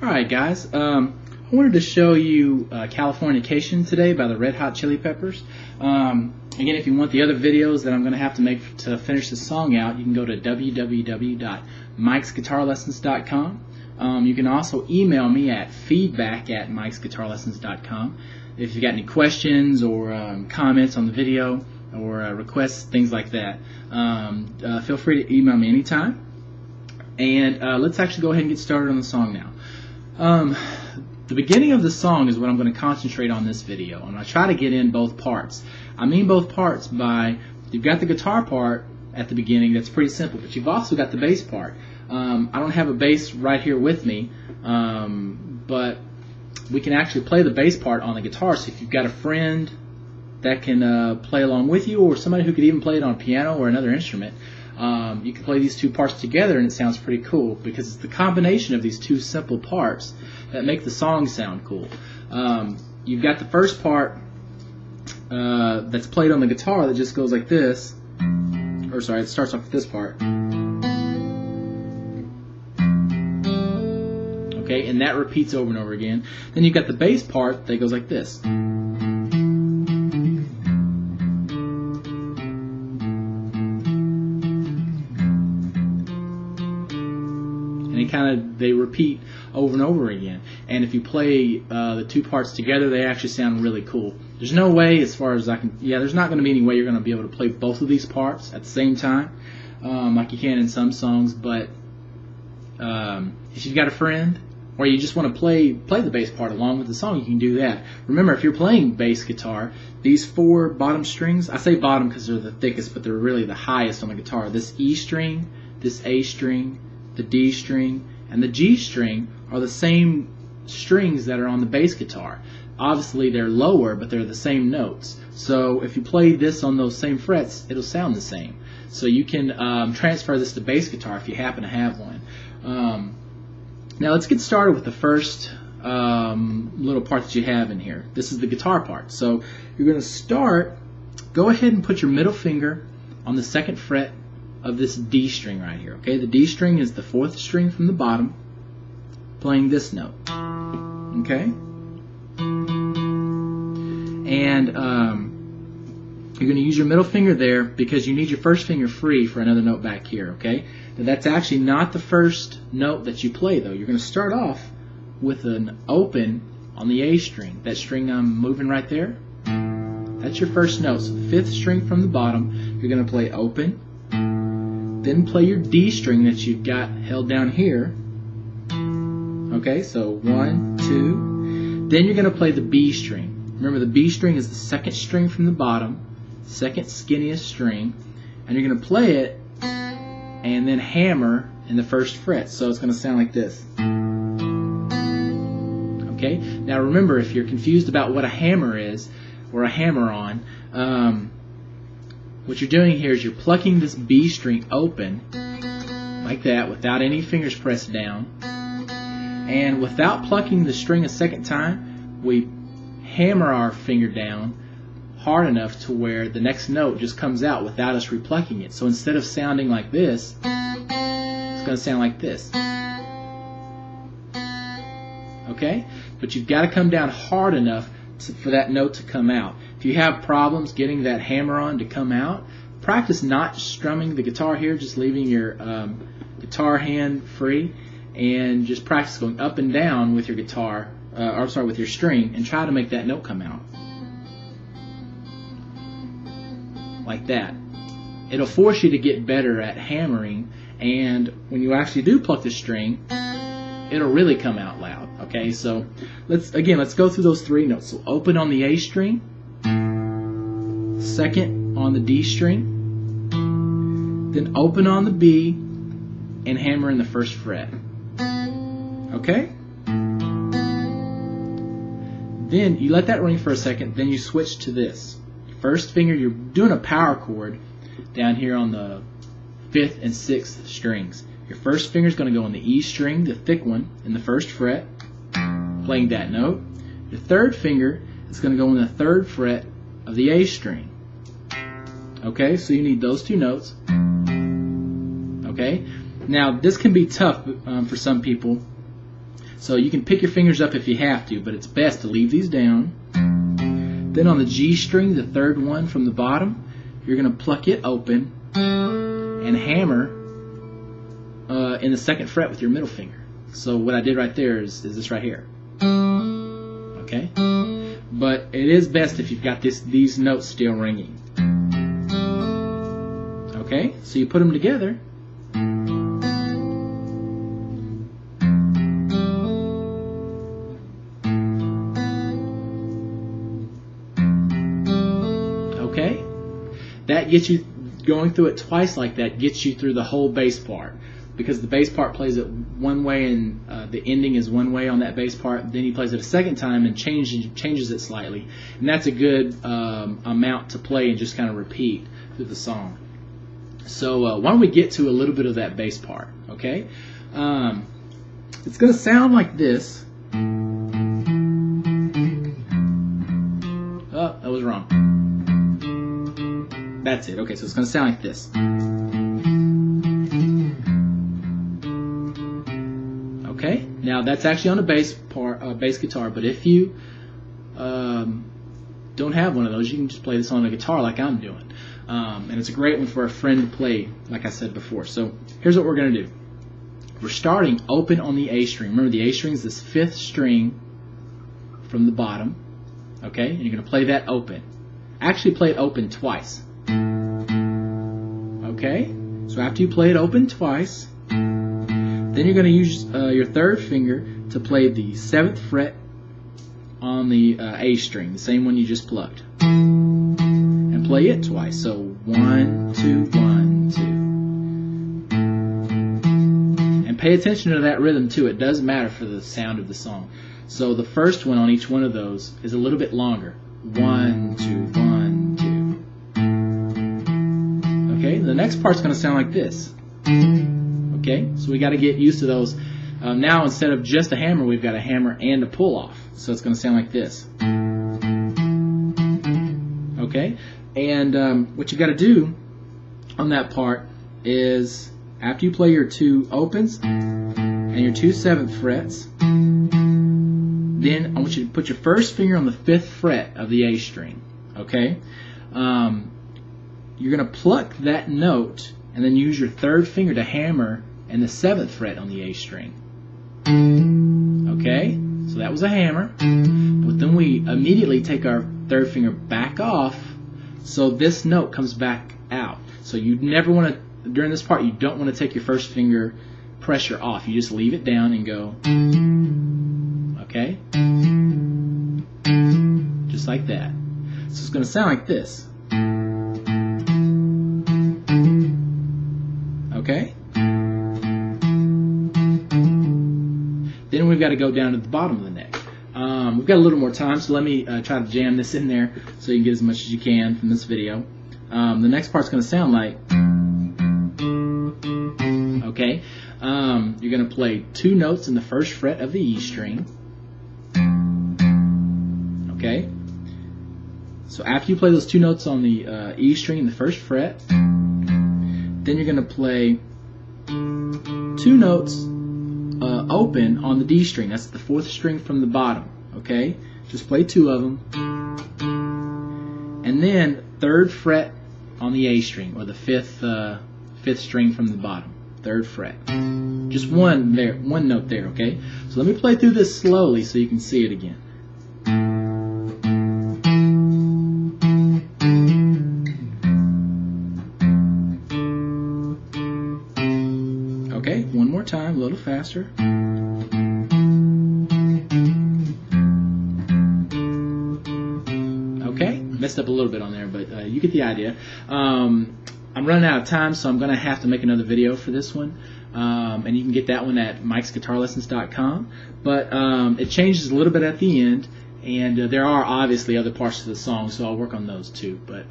Alright guys, I wanted to show you Californication today by the Red Hot Chili Peppers. Again, if you want the other videos that I'm going to have to make to finish the song out, you can go to www.mikesguitarlessons.com. You can also email me at feedback@mikesguitarlessons.com if you've got any questions or comments on the video or requests, things like that. Feel free to email me anytime. And let's actually go ahead and get started on the song now. The beginning of the song is what I'm going to concentrate on this video, and I try to get in both parts. I mean both parts by, you've got the guitar part at the beginning, that's pretty simple, but you've also got the bass part. I don't have a bass right here with me, but we can actually play the bass part on the guitar, so if you've got a friend that can play along with you, or somebody who could even play it on piano or another instrument, you can play these two parts together and it sounds pretty cool, because it's the combination of these two simple parts that make the song sound cool. You've got the first part that's played on the guitar that just goes like this, or sorry, it starts off with this part. Okay, and that repeats over and over again. Then you've got the bass part that goes like this. And they repeat over and over again. And if you play the two parts together, they actually sound really cool. There's no way, as far as I can, there's not going to be any way you're going to be able to play both of these parts at the same time, like you can in some songs. But if you've got a friend, or you just want to play the bass part along with the song, you can do that. Remember, if you're playing bass guitar, these four bottom strings, I say bottom because they're the thickest, but they're really the highest on the guitar. This E string, this A string, the D string, and the G string are the same strings that are on the bass guitar. Obviously they're lower, but they're the same notes. So if you play this on those same frets, it'll sound the same. So you can transfer this to bass guitar if you happen to have one. Now let's get started with the first little part that you have in here. This is the guitar part. So you're going to start, go ahead and put your middle finger on the second fret of this D string right here. Okay, the D string is the fourth string from the bottom, playing this note. Okay, and you're going to use your middle finger there because you need your first finger free for another note back here. Okay, now that's actually not the first note that you play though. You're going to start off with an open on the A string. That string I'm moving right there, that's your first note. So the fifth string from the bottom, you're going to play open. Then play your D string that you've got held down here. Okay, so 1, 2. Then you're going to play the B string. Remember, the B string is the second string from the bottom, second skinniest string, and you're going to play it and then hammer in the first fret. So it's going to sound like this. Okay, now remember, if you're confused about what a hammer is, or a hammer-on, what you're doing here is you're plucking this B string open like that without any fingers pressed down, and without plucking the string a second time, we hammer our finger down hard enough to where the next note just comes out without us replucking it. So instead of sounding like this, it's going to sound like this. Okay? But you've got to come down hard enough for that note to come out. If you have problems getting that hammer on to come out, practice not strumming the guitar here, just leaving your guitar hand free, and just practice going up and down with your guitar, with your string, and try to make that note come out. Like that. It'll force you to get better at hammering, and when you actually do pluck the string, it'll really come out loud. Okay, so let's go through those three notes. So open on the A string, second on the D string, then open on the B, and hammer in the first fret. Okay? Then you let that ring for a second, then you switch to this. First finger, you're doing a power chord down here on the 5th and 6th strings. Your first finger is going to go on the E string, the thick one, in the first fret, playing that note. Your third finger is going to go on the 3rd fret of the A string. Okay, so you need those two notes. Okay, now this can be tough for some people So you can pick your fingers up if you have to, but it's best to leave these down. Then on the G string, the third one from the bottom, you're going to pluck it open and hammer in the second fret with your middle finger. So what I did right there is this right here. Okay? But it is best if you've got these notes still ringing. Okay? So you put them together. Okay? That gets you, going through it twice like that gets you through the whole bass part, because the bass part plays it one way and the ending is one way on that bass part. Then he plays it a second time and changes it slightly, and that's a good amount to play and just kind of repeat through the song. So why don't we get to a little bit of that bass part, okay? It's going to sound like this. Oh, that was wrong. That's it. Okay, so it's going to sound like this. Okay, now that's actually on the bass part, bass guitar. But if you don't have one of those, you can just play this on a guitar like I'm doing. And it's a great one for a friend to play, like I said before. So here's what we're going to do. We're starting open on the A string. Remember, the A string is this 5th string from the bottom. Okay, and you're going to play that open. Actually play it open twice. Okay, so after you play it open twice, then you're going to use your third finger to play the 7th fret on the A string, the same one you just plucked, and play it twice. So 1, 2, 1, 2. And pay attention to that rhythm too. It does matter for the sound of the song. So the first one on each one of those is a little bit longer. 1, 2, 1, 2. Okay, the next part's going to sound like this. Okay, so we got to get used to those. Now instead of just a hammer, we've got a hammer and a pull off. So it's going to sound like this. Okay, and what you got to do on that part is after you play your 2 opens and your 2 7th frets, then I want you to put your first finger on the 5th fret of the A string. Okay, you're going to pluck that note and then use your 3rd finger to hammer and the 7th fret on the A string. Okay, so that was a hammer, but then we immediately take our 3rd finger back off, so this note comes back out. So you never want to, during this part, you don't want to take your first finger pressure off. You just leave it down and go, okay, just like that. So it's going to sound like this. Okay? Then we've got to go down to the bottom of the neck. We've got a little more time, so let me try to jam this in there so you can get as much as you can from this video. The next part's going to sound like, okay, you're going to play 2 notes in the 1st fret of the E string. Okay? So after you play those 2 notes on the E string in the 1st fret, then you're going to play 2 notes open on the D string. That's the 4th string from the bottom. Okay? Just play 2 of them. And then 3rd fret on the A string, or the 5th string from the bottom. 3rd fret. Just one note there, okay? So let me play through this slowly so you can see it again. Okay, one more time, a little faster. Okay, messed up a little bit on there, but you get the idea. I'm running out of time, so I'm going to have to make another video for this one. And you can get that one at mikesguitarlessons.com. But it changes a little bit at the end, and there are obviously other parts of the song, so I'll work on those too. But